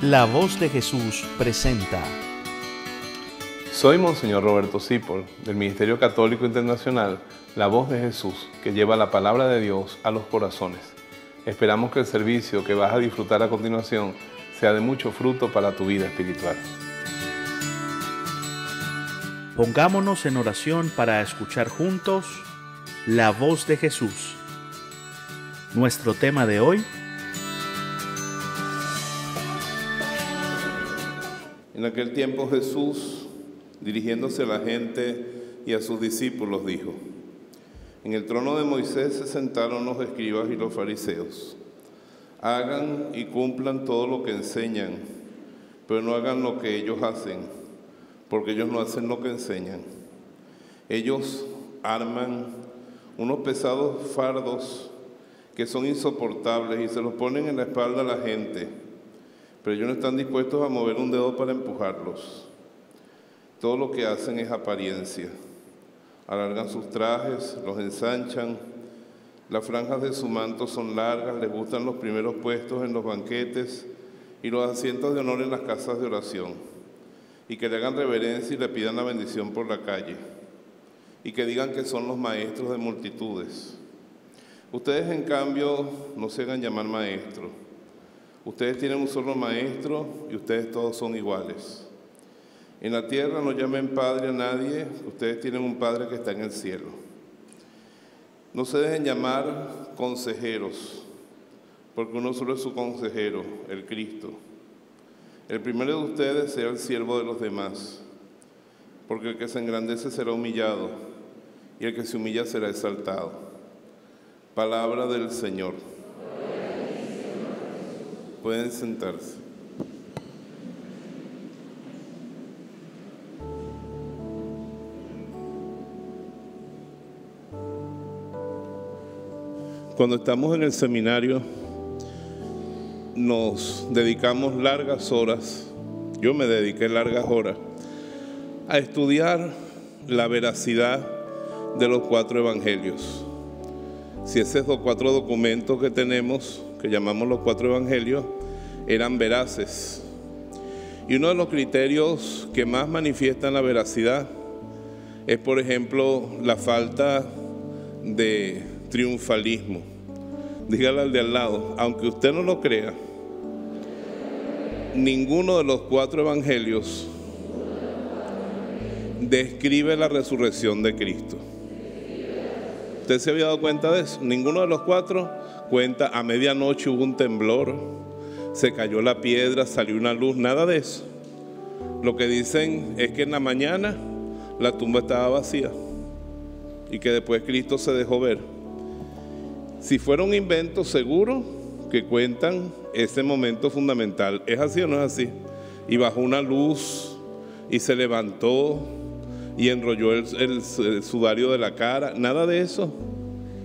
La Voz de Jesús presenta. Soy Monseñor Roberto Cipol, del Ministerio Católico Internacional, La Voz de Jesús, que lleva la palabra de Dios a los corazones. Esperamos que el servicio que vas a disfrutar a continuación sea de mucho fruto para tu vida espiritual. Pongámonos en oración para escuchar juntos la voz de Jesús. Nuestro tema de hoy: en aquel tiempo Jesús, dirigiéndose a la gente y a sus discípulos, dijo: en el trono de Moisés se sentaron los escribas y los fariseos. Hagan y cumplan todo lo que enseñan, pero no hagan lo que ellos hacen, porque ellos no hacen lo que enseñan. Ellos arman unos pesados fardos que son insoportables y se los ponen en la espalda a la gente, pero ellos no están dispuestos a mover un dedo para empujarlos. Todo lo que hacen es apariencia. Alargan sus trajes, los ensanchan, las franjas de su manto son largas, les gustan los primeros puestos en los banquetes y los asientos de honor en las casas de oración, y que le hagan reverencia y le pidan la bendición por la calle, y que digan que son los maestros de multitudes. Ustedes, en cambio, no se hagan llamar maestros. Ustedes tienen un solo maestro y ustedes todos son iguales. En la tierra no llamen padre a nadie, ustedes tienen un Padre que está en el cielo. No se dejen llamar consejeros, porque uno solo es su consejero, el Cristo. El primero de ustedes sea el siervo de los demás, porque el que se engrandece será humillado, y el que se humilla será exaltado. Palabra del Señor. Pueden sentarse. Cuando estamos en el seminario, nos dedicamos largas horas, yo me dediqué largas horas, a estudiar la veracidad de los 4 evangelios. Si esos 4 documentos que tenemos, que llamamos los 4 evangelios, eran veraces. Y uno de los criterios que más manifiestan la veracidad es, por ejemplo, la falta de triunfalismo. Dígale al de al lado, aunque usted no lo crea, ninguno de los 4 evangelios describe la resurrección de Cristo. ¿Usted se había dado cuenta de eso? Ninguno de los 4 cuenta: a medianoche hubo un temblor, se cayó la piedra, salió una luz, nada de eso. Lo que dicen es que en la mañana la tumba estaba vacía y que después Cristo se dejó ver. Si fuera un invento, seguro que cuentan ese momento fundamental. ¿Es así o no es así? Y bajó una luz y se levantó y enrolló el sudario de la cara. Nada de eso,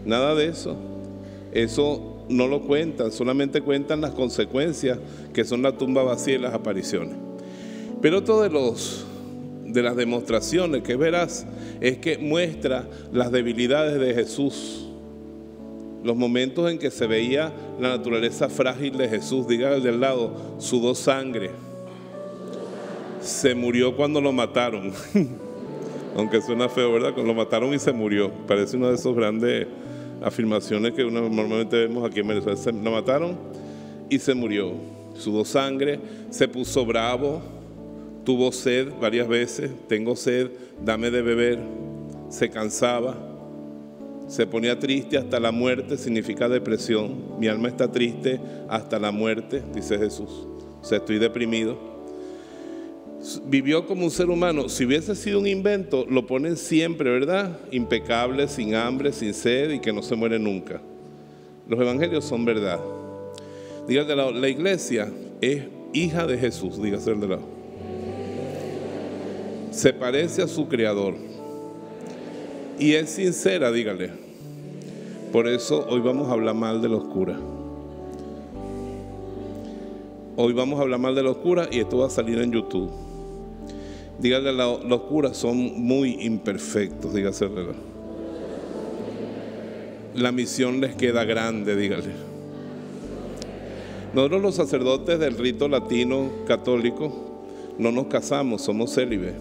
nada de eso. Eso no lo cuentan, solamente cuentan las consecuencias, que son la tumba vacía y las apariciones. Pero otro de las demostraciones que verás es que muestra las debilidades de Jesús. Los momentos en que se veía la naturaleza frágil de Jesús. Diga al del lado: sudó sangre. Se murió cuando lo mataron. Aunque suena feo, ¿verdad? Cuando lo mataron y se murió. Parece una de esas grandes afirmaciones que normalmente vemos aquí en Venezuela. Se lo mataron y se murió. Sudó sangre, se puso bravo, tuvo sed varias veces. Tengo sed, dame de beber. Se cansaba. Se ponía triste hasta la muerte, significa depresión. Mi alma está triste hasta la muerte, dice Jesús. O sea, estoy deprimido. Vivió como un ser humano. Si hubiese sido un invento, lo ponen siempre, ¿verdad? Impecable, sin hambre, sin sed y que no se muere nunca. Los evangelios son verdad. Dígale, la iglesia es hija de Jesús, dígase el de lado. Se parece a su creador. Y es sincera, dígale. Por eso hoy vamos a hablar mal de los curas. Hoy vamos a hablar mal de los curas y esto va a salir en YouTube. Dígale, los curas son muy imperfectos, dígaselo. La misión les queda grande, dígale. Nosotros los sacerdotes del rito latino católico no nos casamos, somos célibes.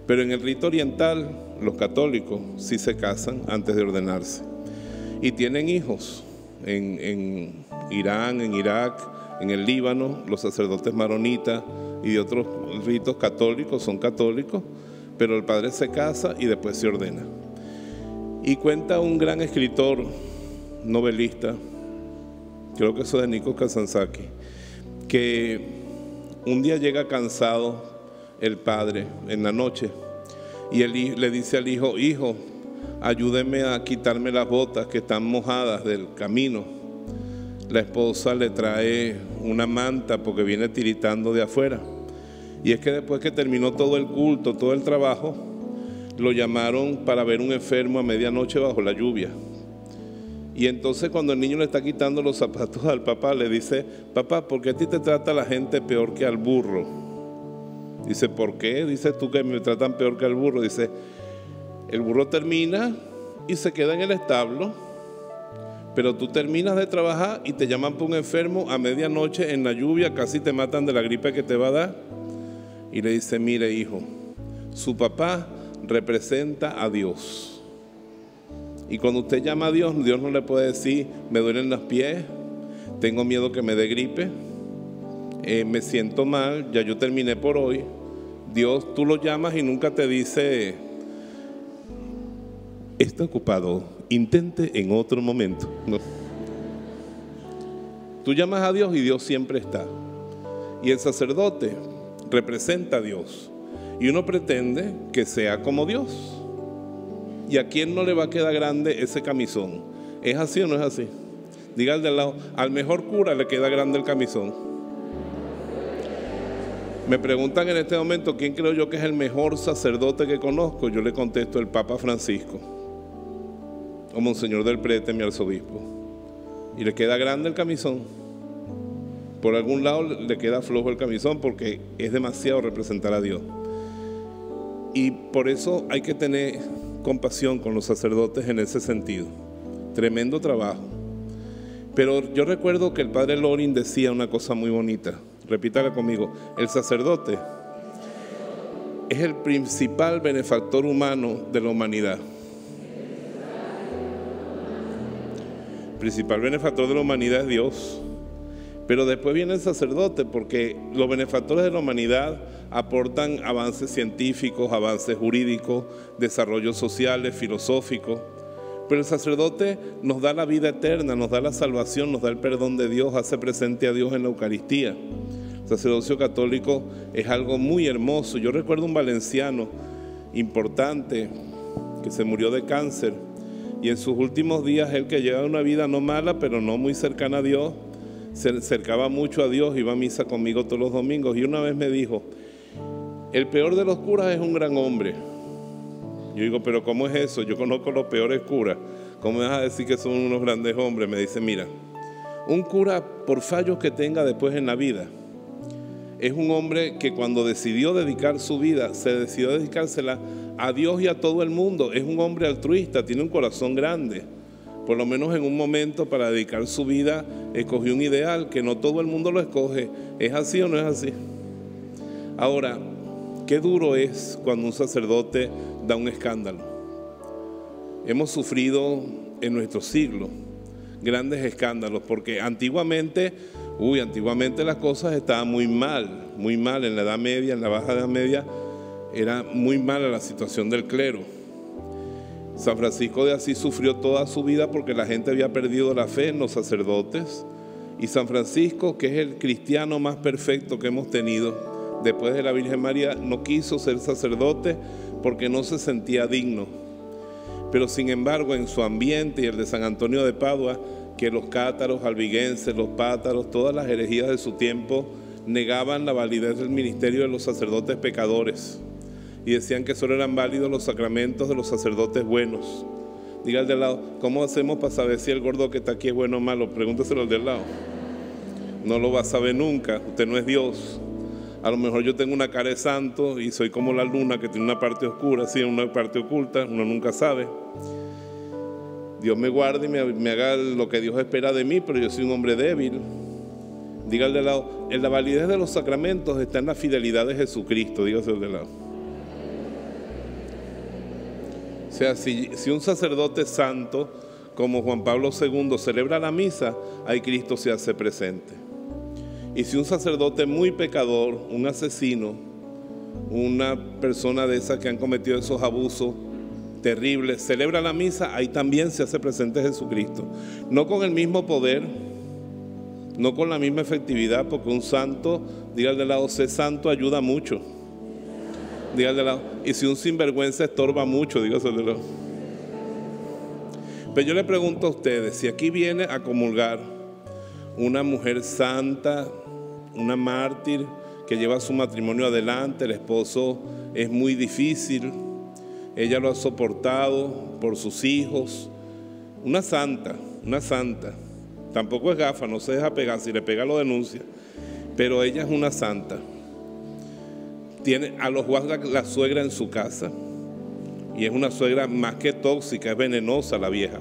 Pero en el rito oriental, los católicos sí se casan antes de ordenarse. Y tienen hijos. En Irán, en Irak, en el Líbano, los sacerdotes maronitas y de otros ritos católicos son católicos, pero el padre se casa y después se ordena. Y cuenta un gran escritor, novelista, creo que eso es de Nikos Kazantzakis, que un día llega cansado el padre en la noche y él le dice al hijo: hijo, ayúdeme a quitarme las botas que están mojadas del camino. La esposa le trae una manta porque viene tiritando de afuera. Y es que después que terminó todo el culto, todo el trabajo, lo llamaron para ver un enfermo a medianoche bajo la lluvia. Y entonces cuando el niño le está quitando los zapatos al papá, le dice: papá, ¿por qué a ti te trata la gente peor que al burro? Dice: ¿por qué? Dices tú que me tratan peor que al burro. Dice: el burro termina y se queda en el establo, pero tú terminas de trabajar y te llaman por un enfermo a medianoche en la lluvia, casi te matan de la gripe que te va a dar. Y le dice: mire, hijo, su papá representa a Dios. Y cuando usted llama a Dios, Dios no le puede decir: me duelen los pies, tengo miedo que me dé gripe, me siento mal, ya yo terminé por hoy. Dios, tú lo llamas y nunca te dice: está ocupado, intente en otro momento. No. Tú llamas a Dios y Dios siempre está. Y el sacerdote representa a Dios. Y uno pretende que sea como Dios. ¿Y a quién no le va a quedar grande ese camisón? ¿Es así o no es así? Diga al de al lado: al mejor cura le queda grande el camisón. Me preguntan en este momento quién creo yo que es el mejor sacerdote que conozco. Yo le contesto: el Papa Francisco, o Monseñor del Prete, mi arzobispo. Y le queda grande el camisón. Por algún lado le queda flojo el camisón porque es demasiado representar a Dios. Y por eso hay que tener compasión con los sacerdotes en ese sentido. Tremendo trabajo. Pero yo recuerdo que el padre Loring decía una cosa muy bonita. Repítala conmigo: el sacerdote es el principal benefactor humano de la humanidad. El principal benefactor de la humanidad es Dios. Pero después viene el sacerdote, porque los benefactores de la humanidad aportan avances científicos, avances jurídicos, desarrollos sociales, filosóficos. Pero el sacerdote nos da la vida eterna, nos da la salvación, nos da el perdón de Dios, hace presente a Dios en la Eucaristía. El sacerdocio católico es algo muy hermoso. Yo recuerdo un valenciano importante que se murió de cáncer, y en sus últimos días él, que llevaba una vida no mala, pero no muy cercana a Dios, se acercaba mucho a Dios, iba a misa conmigo todos los domingos, y una vez me dijo: el peor de los curas es un gran hombre. Yo digo: pero ¿cómo es eso? Yo conozco los peores curas, ¿cómo me vas a decir que son unos grandes hombres? Me dice: mira, un cura, por fallos que tenga después en la vida, es un hombre que cuando decidió dedicar su vida, se decidió dedicársela a Dios y a todo el mundo. Es un hombre altruista, tiene un corazón grande. Por lo menos en un momento, para dedicar su vida, escogió un ideal que no todo el mundo lo escoge. ¿Es así o no es así? Ahora, qué duro es cuando un sacerdote da un escándalo. Hemos sufrido en nuestro siglo grandes escándalos, porque antiguamente las cosas estaban muy mal en la Edad Media, en la Baja Edad Media, era muy mala la situación del clero. San Francisco de Asís sufrió toda su vida porque la gente había perdido la fe en los sacerdotes. Y San Francisco, que es el cristiano más perfecto que hemos tenido después de la Virgen María, no quiso ser sacerdote porque no se sentía digno. Pero sin embargo, en su ambiente y el de San Antonio de Padua, que los cátaros, albigenses, los pátaros, todas las herejías de su tiempo negaban la validez del ministerio de los sacerdotes pecadores y decían que solo eran válidos los sacramentos de los sacerdotes buenos. Diga al de al lado: ¿cómo hacemos para saber si el gordo que está aquí es bueno o malo? Pregúnteselo al de al lado. No lo va a saber nunca, usted no es Dios. A lo mejor yo tengo una cara de santo y soy como la luna que tiene una parte oscura, sí, una parte oculta, uno nunca sabe. Dios me guarde y me haga lo que Dios espera de mí, pero yo soy un hombre débil. Diga al de lado, en la validez de los sacramentos está en la fidelidad de Jesucristo. Dígase al de lado. O sea, si un sacerdote santo como Juan Pablo II celebra la misa, ahí Cristo se hace presente. Y si un sacerdote muy pecador, un asesino, una persona de esas que han cometido esos abusos terribles, celebra la misa, ahí también se hace presente Jesucristo. No con el mismo poder, no con la misma efectividad, porque un santo, diga al de lado, ser santo ayuda mucho. Diga al de lado, y si un sinvergüenza estorba mucho, dígase al de lado. Pero yo le pregunto a ustedes, si aquí viene a comulgar una mujer santa, una mártir, que lleva su matrimonio adelante, el esposo es muy difícil, ella lo ha soportado por sus hijos, una santa, tampoco es gafa, no se deja pegar, si le pega lo denuncia, pero ella es una santa. Tiene a los guardas la suegra en su casa, y es una suegra más que tóxica, es venenosa la vieja.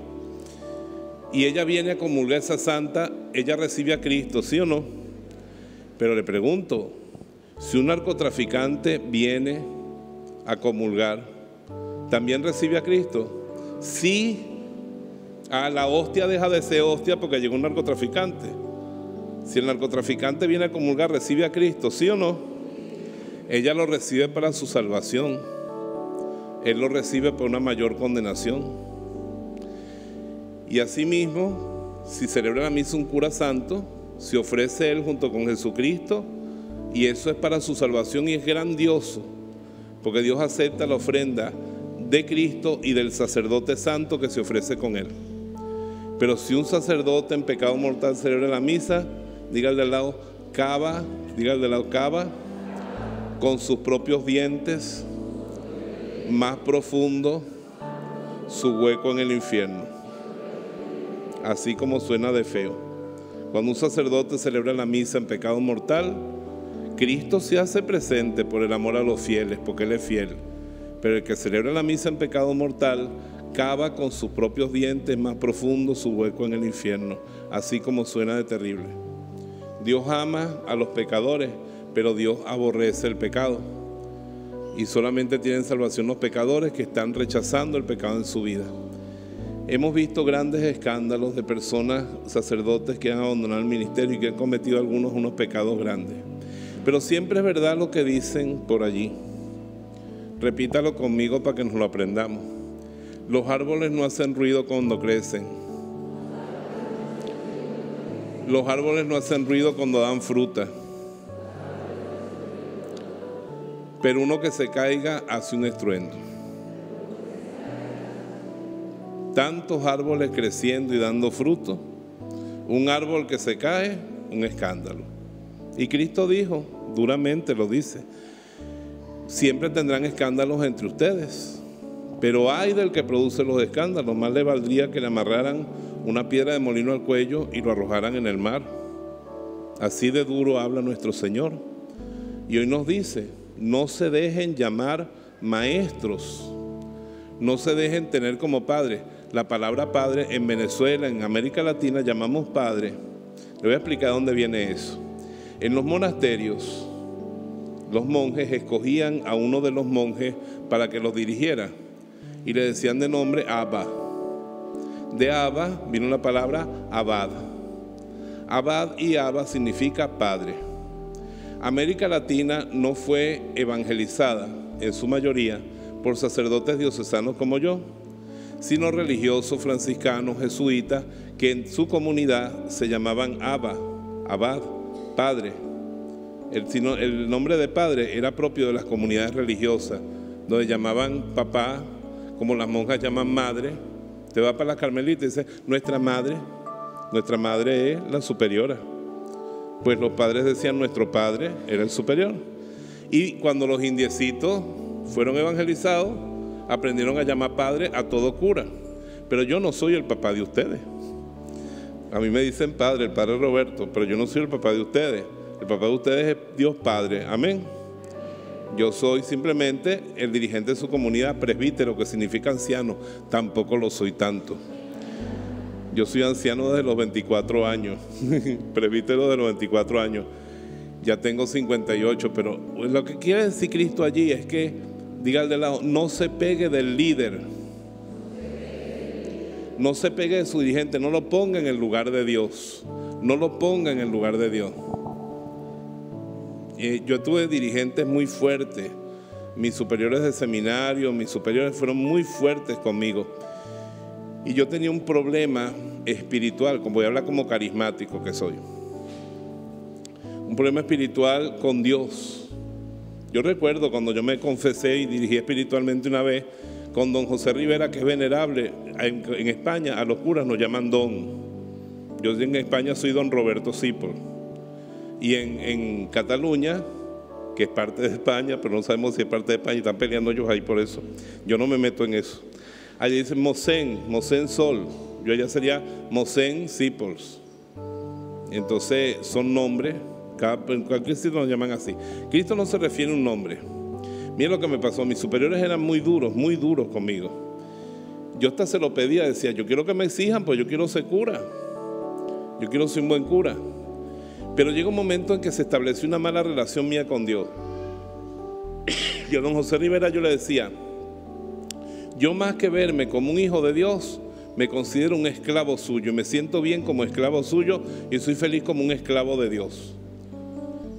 Y ella viene a comulgar esa santa, ella recibe a Cristo, ¿sí o no? Pero le pregunto, si un narcotraficante viene a comulgar, ¿también recibe a Cristo? Sí. La hostia deja de ser hostia porque llegó un narcotraficante. Si el narcotraficante viene a comulgar, ¿recibe a Cristo? ¿Sí o no? Ella lo recibe para su salvación. Él lo recibe por una mayor condenación. Y asimismo, si celebra la misa un cura santo, se ofrece él junto con Jesucristo, y eso es para su salvación, y es grandioso, porque Dios acepta la ofrenda de Cristo y del sacerdote santo que se ofrece con él. Pero si un sacerdote en pecado mortal celebra la misa, diga al de al lado, cava con sus propios dientes más profundo su hueco en el infierno. Así como suena de feo. Cuando un sacerdote celebra la misa en pecado mortal, Cristo se hace presente por el amor a los fieles, porque Él es fiel. Pero el que celebra la misa en pecado mortal, cava con sus propios dientes más profundo su hueco en el infierno. Así como suena de terrible. Dios ama a los pecadores, pero Dios aborrece el pecado. Y solamente tienen salvación los pecadores que están rechazando el pecado en su vida. Hemos visto grandes escándalos de personas, sacerdotes que han abandonado el ministerio y que han cometido unos pecados grandes. Pero siempre es verdad lo que dicen por allí. Repítalo conmigo para que nos lo aprendamos. Los árboles no hacen ruido cuando crecen. Los árboles no hacen ruido cuando dan fruta. Pero uno que se caiga hace un estruendo. Tantos árboles creciendo y dando fruto, un árbol que se cae, un escándalo. Y Cristo dijo, duramente lo dice, siempre tendrán escándalos entre ustedes, pero ay del que produce los escándalos, más le valdría que le amarraran una piedra de molino al cuello y lo arrojaran en el mar. Así de duro habla nuestro Señor. Y hoy nos dice, no se dejen llamar maestros, no se dejen tener como padres. La palabra padre en Venezuela, en América Latina, llamamos padre. Le voy a explicar dónde viene eso. En los monasterios, los monjes escogían a uno de los monjes para que los dirigiera y le decían de nombre Abba. De Abba vino la palabra Abad. Abad y Abba significa padre. América Latina no fue evangelizada en su mayoría por sacerdotes diocesanos como yo, sino religiosos franciscanos, jesuitas, que en su se llamaban Abba, Abad, padre. El nombre de padre era propio de las comunidades religiosas, donde llamaban papá, como las monjas llaman madre. Te va para la Carmelita y dice, nuestra madre es la superiora. Pues los padres decían, nuestro padre era el superior. Y cuando los indiecitos fueron evangelizados, aprendieron a llamar padre a todo cura. Pero yo no soy el papá de ustedes. A mí me dicen padre, el padre Roberto, pero yo no soy el papá de ustedes. El papá de ustedes es Dios Padre. Amén. Yo soy simplemente el dirigente de su comunidad, presbítero, que significa anciano. Tampoco lo soy tanto. Yo soy anciano desde los 24 años, presbítero de los 24 años. Ya tengo 58, pero lo que quiere decir Cristo allí es que, diga al de lado, no se pegue del líder. No se pegue de su dirigente, no lo ponga en el lugar de Dios. No lo ponga en el lugar de Dios. Yo tuve dirigentes muy fuertes. Mis superiores de seminario, mis superiores fueron muy fuertes conmigo. Y yo tenía un problema espiritual, como voy a hablar como carismático que soy. Un problema espiritual con Dios. Yo recuerdo cuando yo me confesé y dirigí espiritualmente una vez con don José Rivera, que es venerable. En España a los curas nos llaman don. Yo en España soy don Roberto Sipol. Y en Cataluña, que es parte de España, pero no sabemos si es parte de España, y están peleando ellos ahí por eso. Yo no me meto en eso. Allí dicen Mosén Sol. Yo allá sería Mosén Sipols. Entonces son nombres, en cualquier sitio nos llaman así. Cristo no se refiere a un nombre. Miren lo que me pasó, mis superiores eran muy duros conmigo. Yo hasta se lo pedía, decía, yo quiero que me exijan, pues yo quiero ser cura. Yo quiero ser un buen cura. Pero llega un momento en que se estableció una mala relación mía con Dios. Y a don José Rivera yo le decía, yo más que verme como un hijo de Dios, me considero un esclavo suyo. Me siento bien como esclavo suyo y soy feliz como un esclavo de Dios.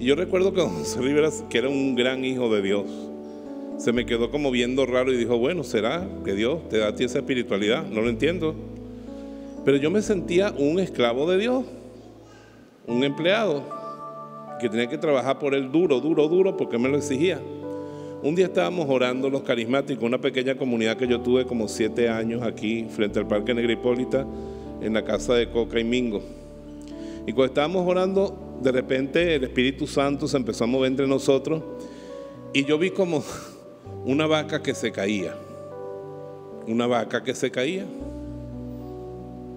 Y yo recuerdo que don José Rivera, que era un gran hijo de Dios, se me quedó como viendo raro y dijo, bueno, ¿será que Dios te da a ti esa espiritualidad? No lo entiendo. Pero yo me sentía un esclavo de Dios, un empleado que tenía que trabajar por él duro, porque me lo exigía. Un día estábamos orando los carismáticos, una pequeña comunidad que yo tuve como 7 años aquí frente al Parque Negra Hipólita, en la casa de Coca y Mingo. Y cuando estábamos orando, de repente el Espíritu Santo se empezó a mover entre nosotros y yo vi como una vaca que se caía. Una vaca que se caía.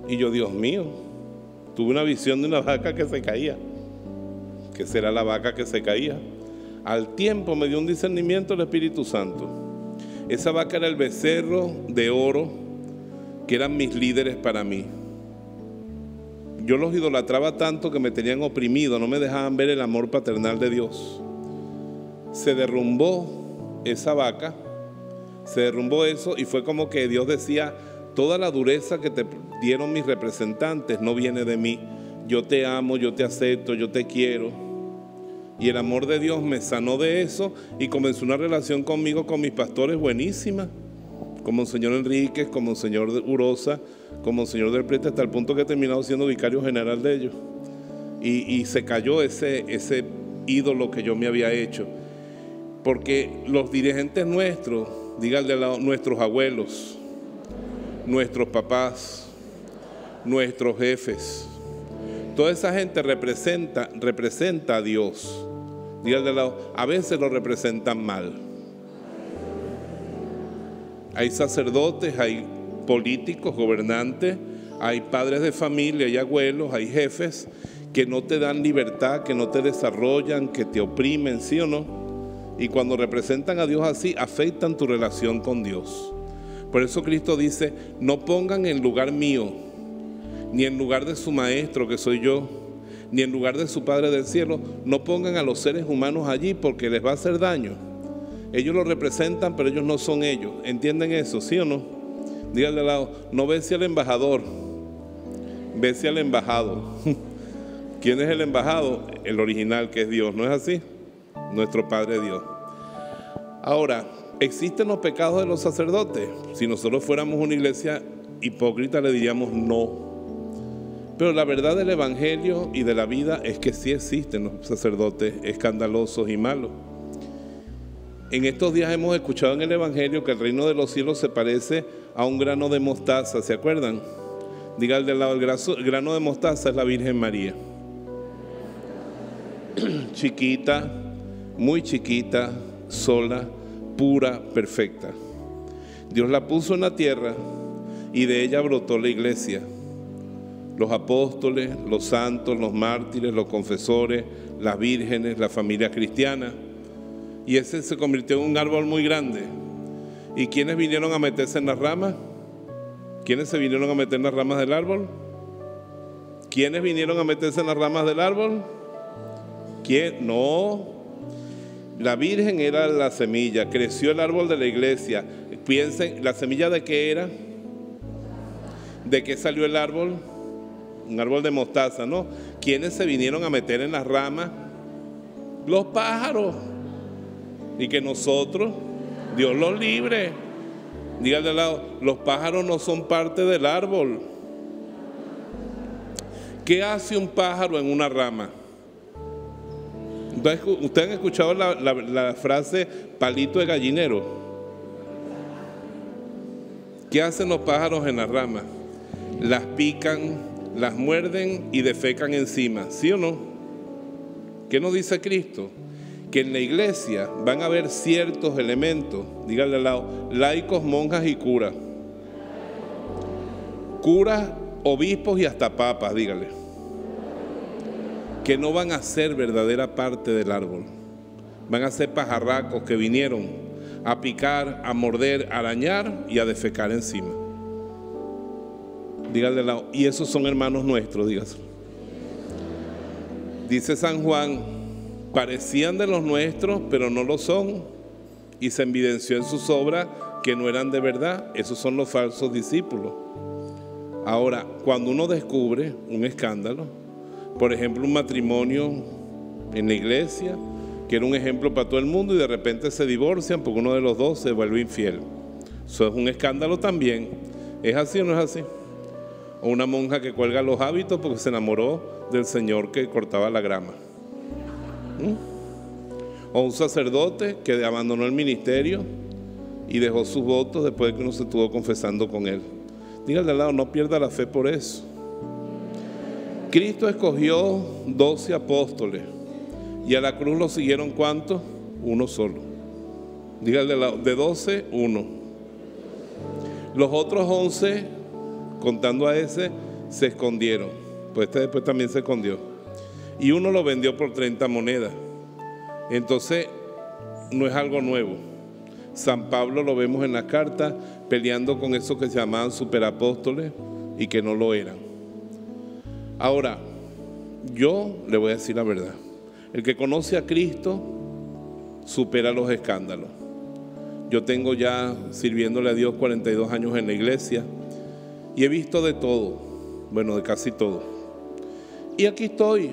Y yo, Dios mío, tuve una visión de una vaca que se caía. ¿Qué será la vaca que se caía? Al tiempo me dio un discernimiento el Espíritu Santo. Esa vaca era el becerro de oro que eran mis líderes para mí. Yo los idolatraba tanto que me tenían oprimido, no me dejaban ver el amor paternal de Dios. Se derrumbó esa vaca, se derrumbó eso y fue como que Dios decía, toda la dureza que te dieron mis representantes no viene de mí. Yo te amo, yo te acepto, yo te quiero. Y el amor de Dios me sanó de eso y comenzó una relación conmigo, con mis pastores buenísima, como el señor Enríquez, como el señor Urosa, como el señor del Prete, hasta el punto que he terminado siendo vicario general de ellos. Y se cayó ese ídolo que yo me había hecho. Porque los dirigentes nuestros, díganle al lado, nuestros abuelos, nuestros papás, nuestros jefes, toda esa gente representa a Dios. Díganle al lado, a veces lo representan mal. Hay sacerdotes, hay políticos, gobernantes, hay padres de familia, hay abuelos, hay jefes que no te dan libertad, que no te desarrollan, que te oprimen, ¿sí o no? Y cuando representan a Dios así, afectan tu relación con Dios. Por eso Cristo dice, no pongan en lugar mío, ni en lugar de su maestro que soy yo, ni en lugar de su Padre del cielo, no pongan a los seres humanos allí porque les va a hacer daño. Ellos lo representan, pero ellos no son ellos. ¿Entienden eso? ¿Sí o no? Díganle al lado, no bese al embajador, bese al embajado. ¿Quién es el embajado? El original, que es Dios, ¿no es así? Nuestro Padre Dios. Ahora, ¿existen los pecados de los sacerdotes? Si nosotros fuéramos una iglesia hipócrita le diríamos no. Pero la verdad del evangelio y de la vida es que sí existen los sacerdotes escandalosos y malos. En estos días hemos escuchado en el evangelio que el reino de los cielos se parece a un grano de mostaza, ¿se acuerdan? Diga al de al lado, el grano de mostaza es la Virgen María. Chiquita, muy chiquita, sola, pura, perfecta. Dios la puso en la tierra y de ella brotó la iglesia. Los apóstoles, los santos, los mártires, los confesores, las vírgenes, la familia cristiana. Y ese se convirtió en un árbol muy grande. ¿Y quiénes vinieron a meterse en las ramas? ¿Quiénes se vinieron a meter en las ramas del árbol? ¿Quiénes vinieron a meterse en las ramas del árbol? ¿Quién? No. La Virgen era la semilla, creció el árbol de la iglesia. Piensen, ¿la semilla de qué era? ¿De qué salió el árbol? Un árbol de mostaza, ¿no? ¿Quiénes se vinieron a meter en las ramas? Los pájaros. Y que nosotros, Dios los libre. Dígale al lado, los pájaros no son parte del árbol. ¿Qué hace un pájaro en una rama? ¿Ustedes han escuchado la frase palito de gallinero? ¿Qué hacen los pájaros en las ramas? Las pican, las muerden y defecan encima, ¿sí o no? ¿Qué nos dice Cristo? Que en la iglesia van a haber ciertos elementos, díganle al lado, laicos, monjas y curas. Curas, obispos y hasta papas, díganle. Que no van a ser verdadera parte del árbol. Van a ser pajarracos que vinieron a picar, a morder, a arañar y a defecar encima. Díganle al lado, y esos son hermanos nuestros, dígaselo. Dice San Juan, parecían de los nuestros, pero no lo son, y se evidenció en sus obras que no eran de verdad. Esos son los falsos discípulos. Ahora, cuando uno descubre un escándalo, por ejemplo, un matrimonio en la iglesia, que era un ejemplo para todo el mundo, y de repente se divorcian porque uno de los dos se vuelve infiel. Eso es un escándalo también. ¿Es así o no es así? O una monja que cuelga los hábitos porque se enamoró del señor que cortaba la grama. O un sacerdote que abandonó el ministerio y dejó sus votos después de que uno se estuvo confesando con él. Dígale al lado, no pierda la fe por eso. Cristo escogió 12 apóstoles y a la cruz lo siguieron ¿cuántos? Uno solo. Dígale al lado, de 12, uno. Los otros 11, contando a ese, se escondieron. Pues este después también se escondió. Y uno lo vendió por 30 monedas. Entonces, no es algo nuevo. San Pablo lo vemos en la carta peleando con esos que se llamaban superapóstoles y que no lo eran. Ahora, yo le voy a decir la verdad. El que conoce a Cristo supera los escándalos. Yo tengo ya sirviéndole a Dios 42 años en la iglesia y he visto de todo, bueno, de casi todo. Y aquí estoy,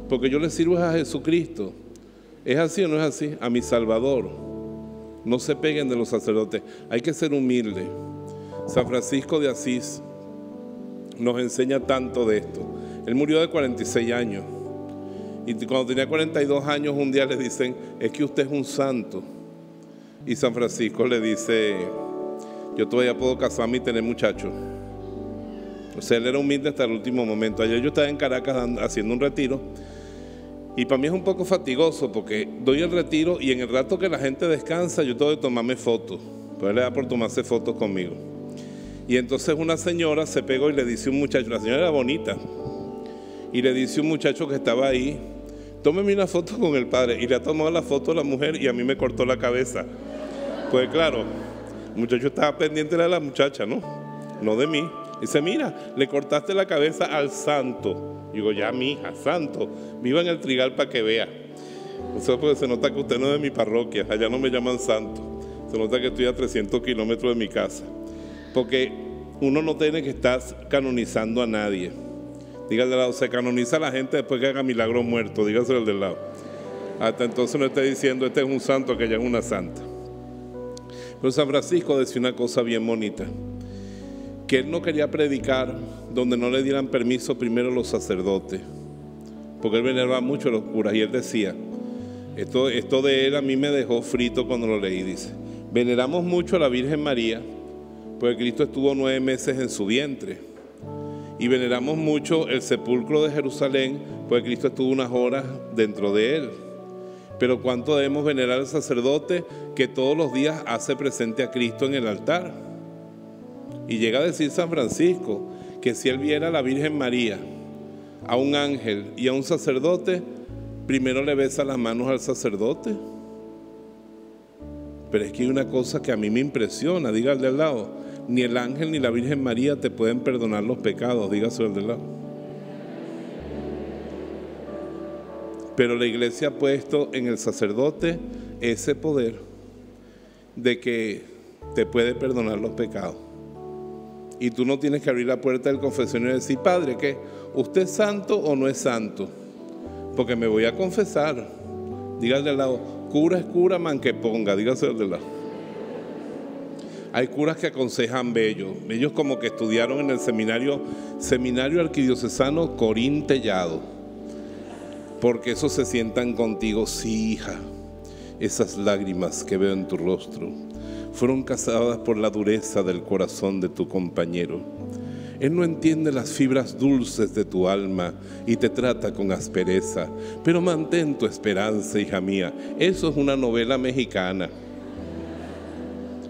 porque yo le sirvo a Jesucristo. ¿Es así o no es así? A mi Salvador. No se peguen de los sacerdotes, hay que ser humilde. San Francisco de Asís nos enseña tanto de esto. Él murió de 46 años y cuando tenía 42 años un día le dicen, es que usted es un santo. Y San Francisco le dice, yo todavía puedo casarme y tener muchachos. O sea, él era humilde hasta el último momento. Ayer yo estaba en Caracas haciendo un retiro y para mí es un poco fatigoso porque doy el retiro y en el rato que la gente descansa yo tengo que tomarme fotos, pues él le da por tomarse fotos conmigo. Y entonces una señora se pegó y le dice a un muchacho, la señora era bonita, y le dice a un muchacho que estaba ahí, tómeme una foto con el padre, y le ha tomado la foto a la mujer y a mí me cortó la cabeza. Pues claro, el muchacho estaba pendiente de la muchacha, no de mí. Dice, mira, le cortaste la cabeza al santo. Digo, ya mi hija, santo, viva en el Trigal para que vea. Eso porque se nota que usted no es de mi parroquia, allá no me llaman santo. Se nota que estoy a 300 kilómetros de mi casa. Porque uno no tiene que estar canonizando a nadie. Dígale al lado, se canoniza a la gente después que haga milagros muertos, dígaselo al del lado. Hasta entonces no esté diciendo, este es un santo, aquella es una santa. Pero San Francisco decía una cosa bien bonita, que él no quería predicar donde no le dieran permiso primero los sacerdotes, porque él veneraba mucho a los curas, y él decía, esto de él a mí me dejó frito cuando lo leí, dice, veneramos mucho a la Virgen María, porque Cristo estuvo 9 meses en su vientre, y veneramos mucho el sepulcro de Jerusalén, porque Cristo estuvo unas horas dentro de él. Pero ¿cuánto debemos venerar al sacerdote que todos los días hace presente a Cristo en el altar? Y llega a decir San Francisco que si él viera a la Virgen María, a un ángel y a un sacerdote, primero le besa las manos al sacerdote. Pero es que hay una cosa que a mí me impresiona, dígale al lado, ni el ángel ni la Virgen María te pueden perdonar los pecados, dígaselo al del lado. Pero la iglesia ha puesto en el sacerdote ese poder de que te puede perdonar los pecados. Y tú no tienes que abrir la puerta del confesionario y decir: Padre, ¿qué? ¿Usted es santo o no es santo? Porque me voy a confesar. Dígale al lado: cura es cura, man que ponga. Dígase al de lado. Hay curas que aconsejan bello. Ellos como que estudiaron en el seminario arquidiocesano Corín Tellado. Porque esos se sientan contigo. Sí, hija, esas lágrimas que veo en tu rostro fueron causadas por la dureza del corazón de tu compañero. Él no entiende las fibras dulces de tu alma y te trata con aspereza. Pero mantén tu esperanza, hija mía. Eso es una novela mexicana.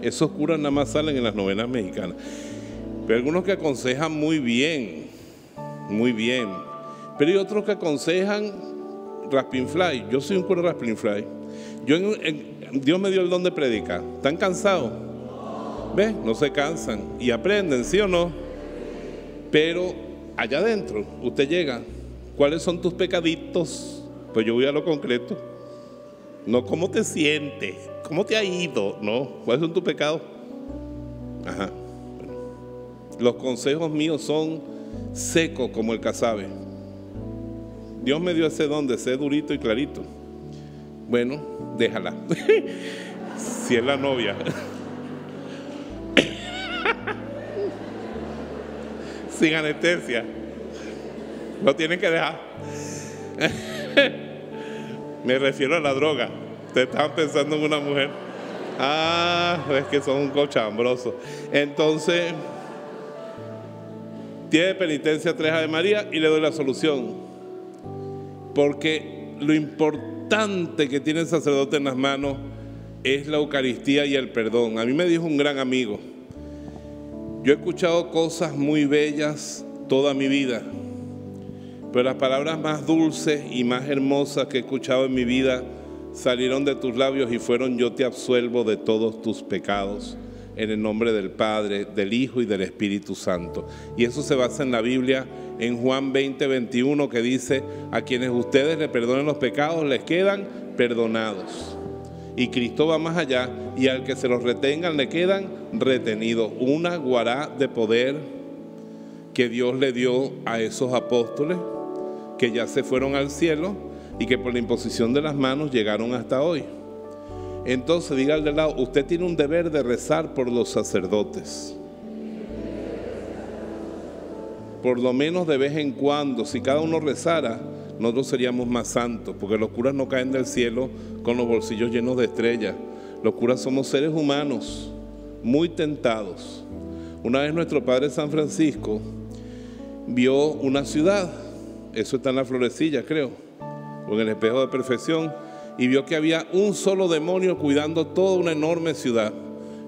Esos curas nada más salen en las novelas mexicanas. Pero algunos que aconsejan muy bien. Muy bien. Pero hay otros que aconsejan raspinfly. Yo soy un cura raspinfly. Dios me dio el don de predicar. ¿Están cansados? ¿Ves? No se cansan y aprenden, ¿sí o no? Pero allá adentro, usted llega. ¿Cuáles son tus pecaditos? Pues yo voy a lo concreto. No, ¿cómo te sientes? ¿Cómo te ha ido? No, ¿cuáles son tus pecados? Ajá. Bueno. Los consejos míos son secos como el casabe. Dios me dio ese don de ser durito y clarito. Bueno, déjala. Si es la novia. Sin anestesia. Lo tienen que dejar. Me refiero a la droga. Ustedes estaban pensando en una mujer. Es que son un cochambroso. Entonces, tiene penitencia 3 Ave María y le doy la solución. Porque lo importante que tiene el sacerdote en las manos es la Eucaristía y el perdón. A mí me dijo un gran amigo: yo he escuchado cosas muy bellas toda mi vida, pero las palabras más dulces y más hermosas que he escuchado en mi vida salieron de tus labios y fueron: yo te absuelvo de todos tus pecados, en el nombre del Padre, del Hijo y del Espíritu Santo. Y eso se basa en la Biblia, en Juan 20:21, que dice: a quienes ustedes le perdonen los pecados, les quedan perdonados. Y Cristo va más allá: y al que se los retengan, le quedan retenidos. Una guará de poder que Dios le dio a esos apóstoles que ya se fueron al cielo y que por la imposición de las manos llegaron hasta hoy. Entonces, diga al de lado: usted tiene un deber de rezar por los sacerdotes. Por lo menos de vez en cuando, si cada uno rezara, nosotros seríamos más santos, porque los curas no caen del cielo con los bolsillos llenos de estrellas. Los curas somos seres humanos, muy tentados. Una vez nuestro padre San Francisco vio una ciudad, eso está en la Florecilla, creo, o en el Espejo de Perfección, y vio que había un solo demonio cuidando toda una enorme ciudad.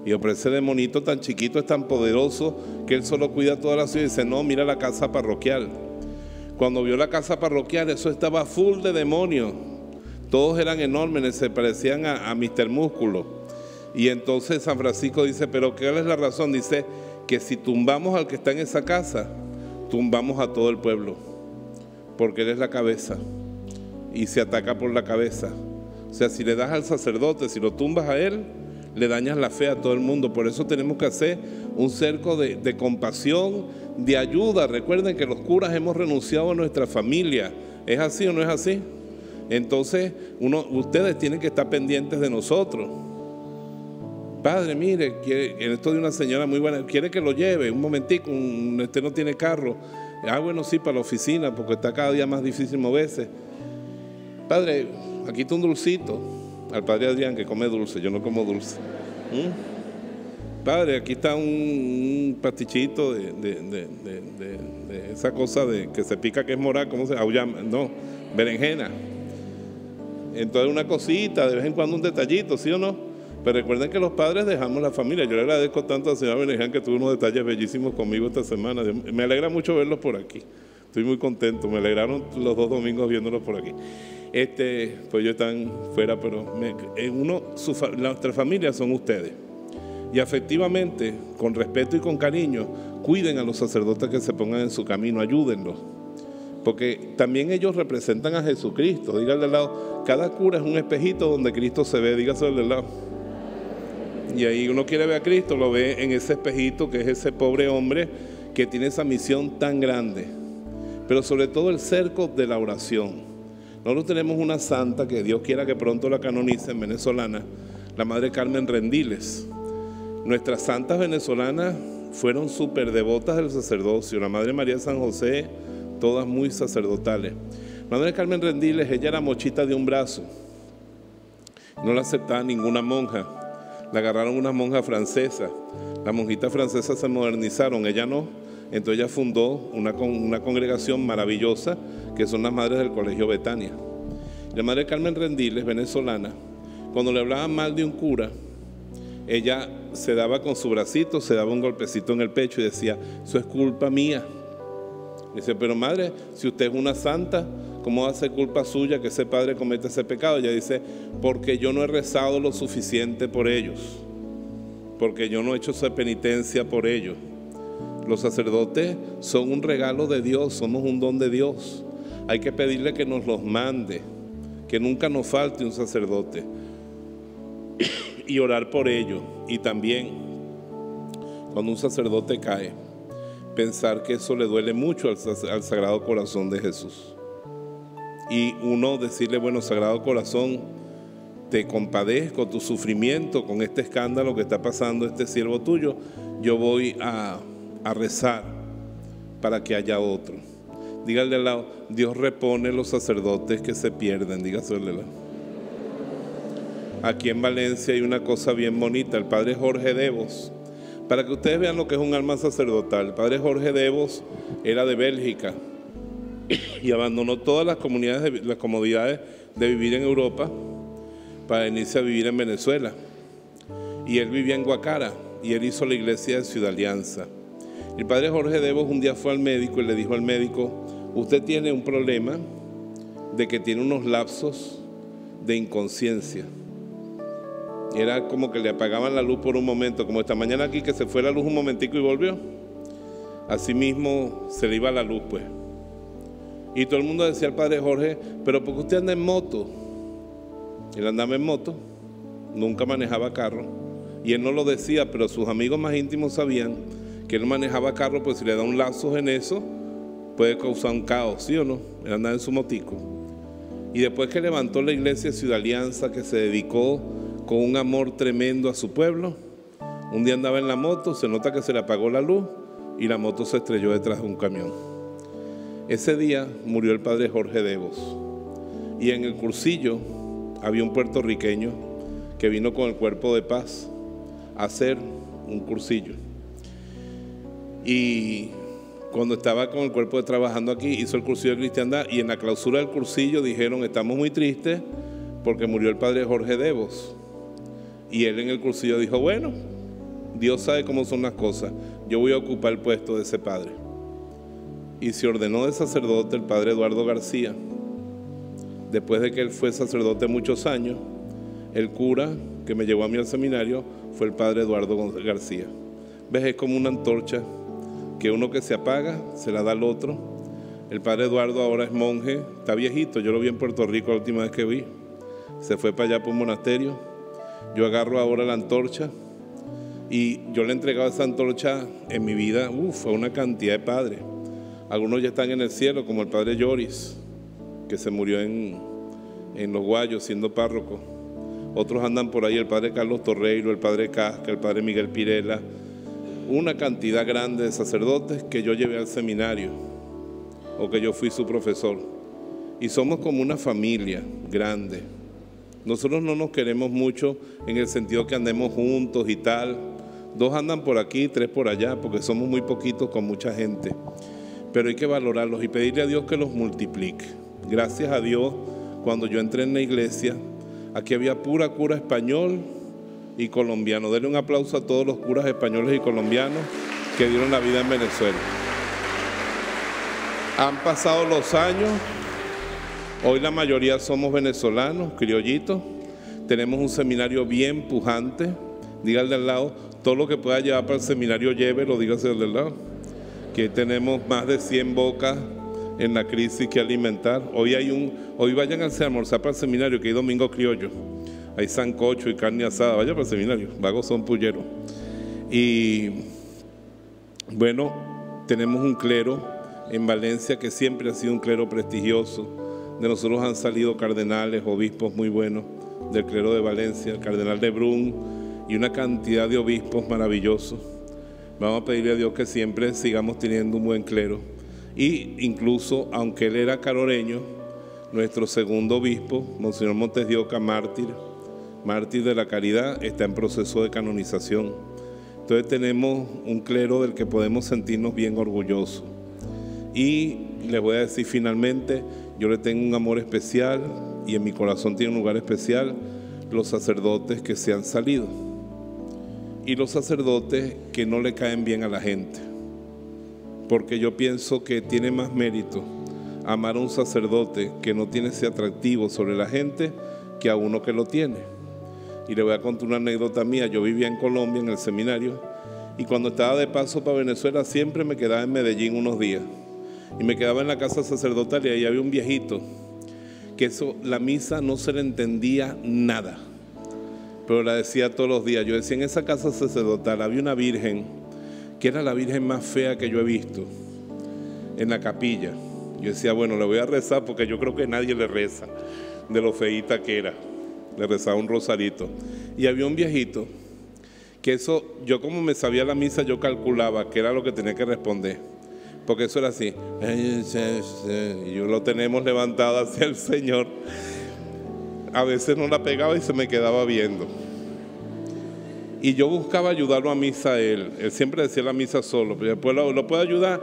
Y pero ese demonito tan chiquito es tan poderoso que él solo cuida toda la ciudad. Y dice: no, mira la casa parroquial. Cuando vio la casa parroquial, eso estaba full de demonios. Todos eran enormes, se parecían a Mr. Músculo. Y entonces San Francisco dice: pero ¿cuál es la razón? Dice que si tumbamos al que está en esa casa, tumbamos a todo el pueblo, porque él es la cabeza y se ataca por la cabeza. O sea, si le das al sacerdote, si lo tumbas a él, le dañas la fe a todo el mundo. Por eso tenemos que hacer un cerco de compasión, de ayuda. Recuerden que los curas hemos renunciado a nuestra familia. ¿Es así o no es así? Entonces, ustedes tienen que estar pendientes de nosotros. Padre, mire, en esto de una señora muy buena, quiere que lo lleve un momentico, usted no tiene carro. Bueno, sí, para la oficina, porque está cada día más difícil moverse. Padre, aquí está un dulcito. Al padre Adrián, que come dulce, yo no como dulce. Padre, aquí está un pastichito de esa cosa que se pica, que es morada, ¿cómo se llama? No, berenjena. Entonces una cosita, de vez en cuando un detallito, ¿sí o no? Pero recuerden que los padres dejamos la familia. Yo le agradezco tanto a la señora Beneján, que tuvo unos detalles bellísimos conmigo esta semana. Me alegra mucho verlos por aquí. Estoy muy contento. Me alegraron los 2 domingos viéndolos por aquí. Pues yo están fuera, pero nuestra familia son ustedes. Y afectivamente, con respeto y con cariño, cuiden a los sacerdotes que se pongan en su camino, ayúdenlos. porque también ellos representan a Jesucristo. Dígale al lado, cada cura es un espejito donde Cristo se ve, dígase al lado. Y ahí uno quiere ver a Cristo, lo ve en ese espejito que es ese pobre hombre que tiene esa misión tan grande. Pero sobre todo el cerco de la oración. Nosotros tenemos una santa que Dios quiera que pronto la canonicen, venezolana, la Madre Carmen Rendiles. Nuestras santas venezolanas fueron súper devotas del sacerdocio. La Madre María de San José, todas muy sacerdotales. Madre Carmen Rendiles, ella era mochita de un brazo. No la aceptaba ninguna monja. La agarraron unas monjas francesas. Las monjitas francesas se modernizaron, ella no. Entonces ella fundó una congregación maravillosa que son las Madres del Colegio Betania. La Madre Carmen Rendiles, venezolana, cuando le hablaban mal de un cura, ella se daba con su bracito, se daba un golpecito en el pecho y decía, eso es culpa mía. Dice, pero madre, si usted es una santa, ¿cómo va a ser culpa suya que ese padre cometa ese pecado? Ella dice, porque yo no he rezado lo suficiente por ellos, porque yo no he hecho esa penitencia por ellos. Los sacerdotes son un regalo de Dios, somos un don de Dios. Hay que pedirle que nos los mande, que nunca nos falte un sacerdote y orar por ellos. Y también, cuando un sacerdote cae, pensar que eso le duele mucho al Sagrado Corazón de Jesús. Y uno decirle, bueno, Sagrado Corazón, te compadezco tu sufrimiento con este escándalo que está pasando este siervo tuyo. Yo voy a rezar para que haya otro. Dígale al lado, Dios repone los sacerdotes que se pierden. Dígaselo al lado. Aquí en Valencia hay una cosa bien bonita, el padre Jorge Devos, para que ustedes vean lo que es un alma sacerdotal. El padre Jorge Devos era de Bélgica y abandonó todas las comodidades de vivir en Europa para venirse a vivir en Venezuela. Y él vivía en Guacara y él hizo la iglesia de Ciudad Alianza. El padre Jorge Devos un día fue al médico y le dijo al médico, usted tiene un problema de que tiene unos lapsos de inconsciencia. Era como que le apagaban la luz por un momento, como esta mañana aquí que se fue la luz un momentico y volvió. Así mismo se le iba la luz, pues. Y todo el mundo decía al padre Jorge, pero ¿por qué usted anda en moto? Él andaba en moto, nunca manejaba carro. Y él no lo decía, pero sus amigos más íntimos sabían que él manejaba carro, pues si le da un lazo en eso, puede causar un caos, ¿sí o no? Él andaba en su motico. Y después que levantó la iglesia de Ciudad Alianza, que se dedicó con un amor tremendo a su pueblo, un día andaba en la moto, se nota que se le apagó la luz y la moto se estrelló detrás de un camión. Ese día murió el padre Jorge Devos. Y en el cursillo había un puertorriqueño que vino con el Cuerpo de Paz a hacer un cursillo. Y cuando estaba con el cuerpo de trabajando aquí, hizo el cursillo de cristiandad y en la clausura del cursillo dijeron, estamos muy tristes porque murió el padre Jorge Devos. Y él en el cursillo dijo, bueno, Dios sabe cómo son las cosas, yo voy a ocupar el puesto de ese padre. Y se ordenó de sacerdote el padre Eduardo García. Después de que él fue sacerdote muchos años, el cura que me llevó a mí al seminario fue el padre Eduardo García. ¿Ves? Es como una antorcha que uno que se apaga, se la da al otro. El padre Eduardo ahora es monje, está viejito, yo lo vi en Puerto Rico la última vez que vi. Se fue para allá por un monasterio. Yo agarro ahora la antorcha y yo le he entregado esa antorcha en mi vida, a una cantidad de padres. Algunos ya están en el cielo, como el padre Lloris, que se murió en Los Guayos siendo párroco. Otros andan por ahí, el padre Carlos Torreiro, el padre Casca, el padre Miguel Pirela. Una cantidad grande de sacerdotes que yo llevé al seminario o que yo fui su profesor. Y somos como una familia grande. Nosotros no nos queremos mucho en el sentido que andemos juntos y tal. 2 andan por aquí, 3 por allá, porque somos muy poquitos con mucha gente. Pero hay que valorarlos y pedirle a Dios que los multiplique. Gracias a Dios, cuando yo entré en la iglesia, aquí había pura cura español y colombiano. Denle un aplauso a todos los curas españoles y colombianos que dieron la vida en Venezuela. Han pasado los años, hoy la mayoría somos venezolanos, criollitos. Tenemos un seminario bien pujante. Dígale al lado, todo lo que pueda llevar para el seminario llévelo, dígase al lado. Que tenemos más de 100 bocas en la crisis que alimentar. Hoy vayan a almorzar para el seminario, que hay domingo criollo. Hay sancocho y carne asada. Vaya para el seminario, vagos son pulleros. Y bueno, tenemos un clero en Valencia que siempre ha sido un clero prestigioso. De nosotros han salido cardenales, obispos muy buenos del clero de Valencia, el cardenal de Brun y una cantidad de obispos maravillosos. Vamos a pedirle a Dios que siempre sigamos teniendo un buen clero. Y incluso, aunque él era caroreño, nuestro segundo obispo, Monseñor Montes de Oca, mártir de la caridad, está en proceso de canonización. Entonces tenemos un clero del que podemos sentirnos bien orgullosos. Y les voy a decir finalmente, yo le tengo un amor especial y en mi corazón tiene un lugar especial los sacerdotes que se han salido y los sacerdotes que no le caen bien a la gente, porque yo pienso que tiene más mérito amar a un sacerdote que no tiene ese atractivo sobre la gente que a uno que lo tiene. Y le voy a contar una anécdota mía. Yo vivía en Colombia en el seminario y cuando estaba de paso para Venezuela siempre me quedaba en Medellín unos días y me quedaba en la casa sacerdotal y ahí había un viejito que la misa no se le entendía nada, pero la decía todos los días. Yo decía, en esa casa sacerdotal había una virgen que era la virgen más fea que yo he visto en la capilla. Yo decía, bueno, le voy a rezar porque yo creo que nadie le reza de lo feíta que era. Le rezaba un rosarito. Y había un viejito que eso, yo como me sabía la misa, yo calculaba que era lo que tenía que responder, porque eso era así, y yo lo tenemos levantado hacia el Señor. A veces no la pegaba y se me quedaba viendo. Y yo buscaba ayudarlo a misa a él. Él siempre decía la misa solo, pero después lo puedo ayudar.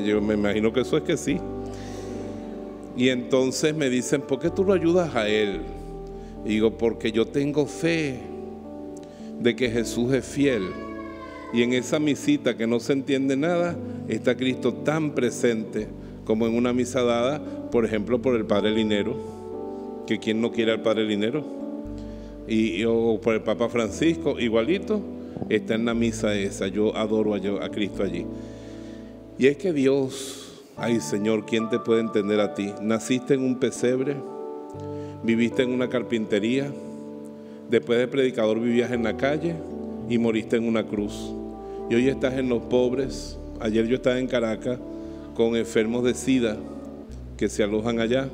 Yo me imagino que eso es que sí. Y entonces me dicen, ¿por qué tú lo ayudas a él? Y digo, porque yo tengo fe de que Jesús es fiel. Y en esa misita que no se entiende nada, está Cristo tan presente como en una misa dada, por ejemplo, por el Padre Linero, que quién no quiere al Padre Linero, o por el Papa Francisco, igualito, está en la misa esa. Yo adoro a Cristo allí. Y es que Dios, ay Señor, ¿quién te puede entender a ti? Naciste en un pesebre, viviste en una carpintería, después de predicador vivías en la calle y moriste en una cruz. Y hoy estás en los pobres. Ayer yo estaba en Caracas con enfermos de SIDA que se alojan allá,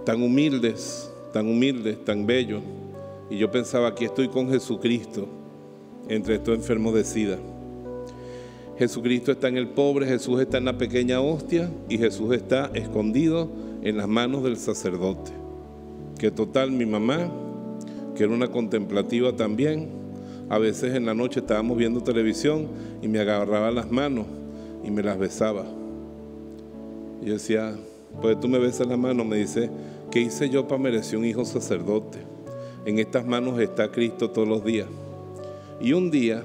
tan humildes, tan bellos. Y yo pensaba, aquí estoy con Jesucristo entre estos enfermos de SIDA. Jesucristo está en el pobre, Jesús está en la pequeña hostia y Jesús está escondido en las manos del sacerdote. Que total, mi mamá, que era una contemplativa también, a veces en la noche estábamos viendo televisión y me agarraba las manos y me las besaba. Y yo decía, pues tú me besas la mano. Me dice, ¿qué hice yo para merecer un hijo sacerdote? En estas manos está Cristo todos los días. Y un día,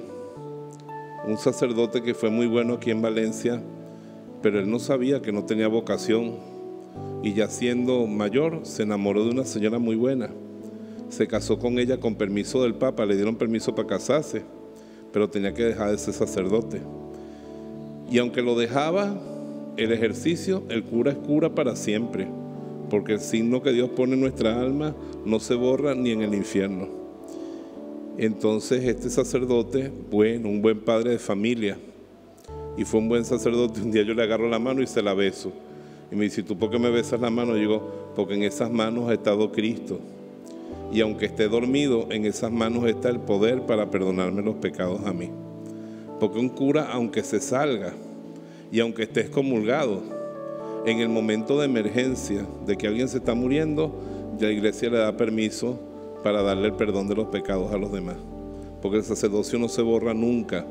un sacerdote que fue muy bueno aquí en Valencia, pero él no sabía que no tenía vocación, y ya siendo mayor se enamoró de una señora muy buena. Se casó con ella con permiso del Papa, le dieron permiso para casarse, pero tenía que dejar de ser sacerdote. Y aunque lo dejaba, el ejercicio, el cura es cura para siempre, porque el signo que Dios pone en nuestra alma no se borra ni en el infierno. Entonces este sacerdote, bueno, un buen padre de familia, y fue un buen sacerdote. Un día yo le agarro la mano y se la beso. Y me dice, ¿tú por qué me besas la mano? Y digo, porque en esas manos ha estado Cristo. Y aunque esté dormido, en esas manos está el poder para perdonarme los pecados a mí. Porque un cura, aunque se salga y aunque esté excomulgado, en el momento de emergencia de que alguien se está muriendo, la iglesia le da permiso para darle el perdón de los pecados a los demás. Porque el sacerdocio no se borra nunca.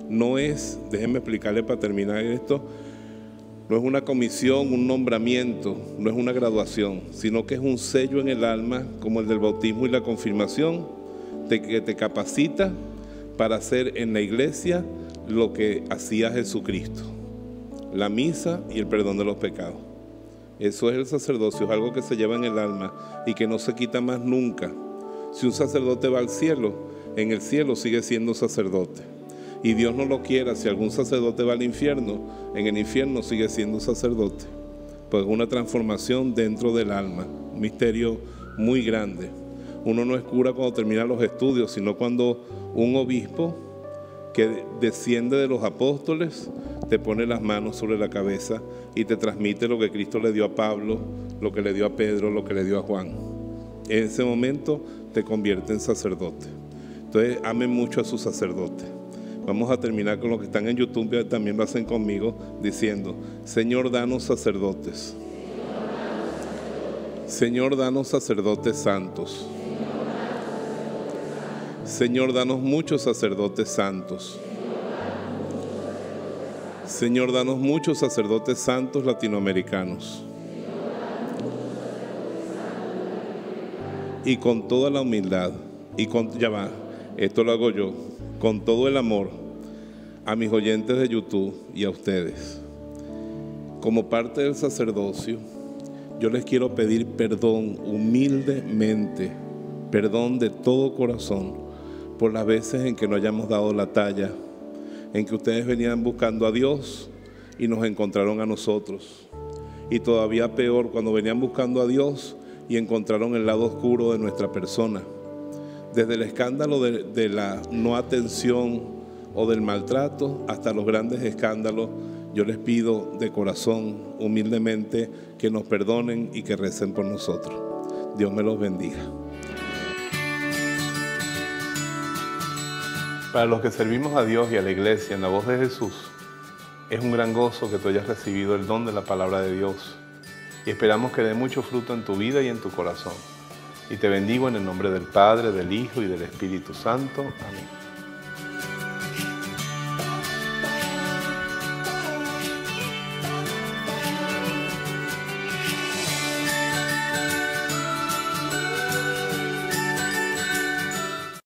No es, déjenme explicarle para terminar esto, no es una comisión, un nombramiento, no es una graduación, sino que es un sello en el alma, como el del bautismo y la confirmación, que te capacita para hacer en la iglesia lo que hacía Jesucristo, la misa y el perdón de los pecados. Eso es el sacerdocio, es algo que se lleva en el alma y que no se quita más nunca. Si un sacerdote va al cielo, en el cielo sigue siendo sacerdote. Y Dios no lo quiera, si algún sacerdote va al infierno, en el infierno sigue siendo sacerdote. Pues una transformación dentro del alma, un misterio muy grande. Uno no es cura cuando termina los estudios, sino cuando un obispo que desciende de los apóstoles te pone las manos sobre la cabeza y te transmite lo que Cristo le dio a Pablo, lo que le dio a Pedro, lo que le dio a Juan. En ese momento te convierte en sacerdote. Entonces amen mucho a su sacerdote. Vamos a terminar con los que están en YouTube, también lo hacen conmigo, diciendo: Señor, danos sacerdotes. Señor, danos sacerdotes santos. Señor, danos muchos sacerdotes santos. Señor, danos muchos sacerdotes santos latinoamericanos. Y con toda la humildad, esto lo hago yo, con todo el amor a mis oyentes de YouTube y a ustedes. Como parte del sacerdocio, yo les quiero pedir perdón humildemente, perdón de todo corazón, por las veces en que no hayamos dado la talla, en que ustedes venían buscando a Dios y nos encontraron a nosotros. Y todavía peor, cuando venían buscando a Dios y encontraron el lado oscuro de nuestra persona. Desde el escándalo de la no atención o del maltrato hasta los grandes escándalos, yo les pido de corazón, humildemente, que nos perdonen y que recen por nosotros. Dios me los bendiga. Para los que servimos a Dios y a la Iglesia en la voz de Jesús, es un gran gozo que tú hayas recibido el don de la palabra de Dios y esperamos que dé mucho fruto en tu vida y en tu corazón. Y te bendigo en el nombre del Padre, del Hijo y del Espíritu Santo. Amén.